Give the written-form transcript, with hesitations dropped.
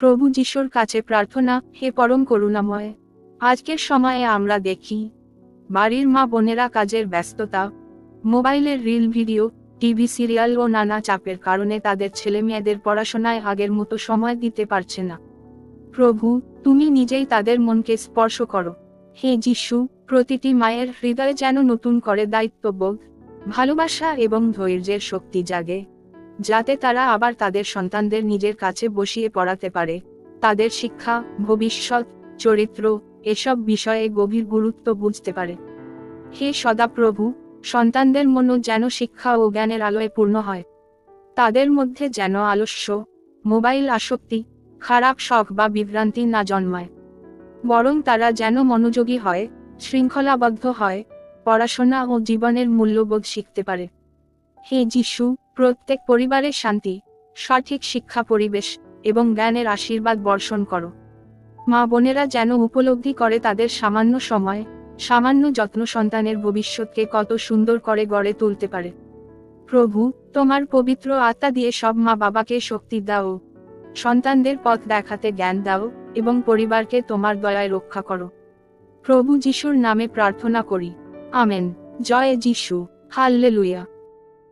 প্রভু যিশুর কাছে প্রার্থনা, হে পরম করুণাময়। আজকের সময়ে আমরা দেখি বাড়ির মা বোনেরা কাজের ব্যস্ততা, মোবাইলের রিল ভিডিও, টিভি সিরিয়াল ও নানা চাপের কারণে তাদের ছেলেমেয়েদের পড়াশোনায় আগের মতো সময় দিতে পারছে না। প্রভু, তুমি নিজেই তাদের মনকে স্পর্শ করো। হে যিশু, প্রতিটি মায়ের হৃদয়ে যেন নতুন করে দায়িত্ববোধ, ভালোবাসা এবং ধৈর্যের শক্তি জাগে, যাতে তারা আবার তাদের সন্তানদের নিজের কাছে বসিয়ে পড়াতে পারে, তাদের শিক্ষা, ভবিষ্যৎ, চরিত্র এসব বিষয়ে গভীর গুরুত্ব বুঝতে পারে। হে সদাপ্রভু, সন্তানদের মনও যেন শিক্ষা ও জ্ঞানের আলোয় পূর্ণ হয়। তাদের মধ্যে যেন আলস্য, মোবাইল আসক্তি, খারাপ শখ বা বিভ্রান্তি না জন্মায়, বরং তারা যেন মনোযোগী হয়, শৃঙ্খলাবদ্ধ হয়, পড়াশোনা ও জীবনের মূল্যবোধ শিখতে পারে। হে যিশু, প্রত্যেক পরিবারের শান্তি, সঠিক শিক্ষা পরিবেশ এবং জ্ঞানের আশীর্বাদ বর্ষণ করো। মা বোনেরা যেন উপলব্ধি করে তাদের সামান্য সময়, সামান্য যত্ন সন্তানের ভবিষ্যৎকে কত সুন্দর করে গড়ে তুলতে পারে। প্রভু, তোমার পবিত্র আত্মা দিয়ে সব মা বাবাকে শক্তি দাও, সন্তানদের পথ দেখাতে জ্ঞান দাও এবং পরিবারকে তোমার দয়ায় রক্ষা করো। প্রভু যিশুর নামে প্রার্থনা করি, আমেন। জয় যিশু। হাল্লেলুয়া।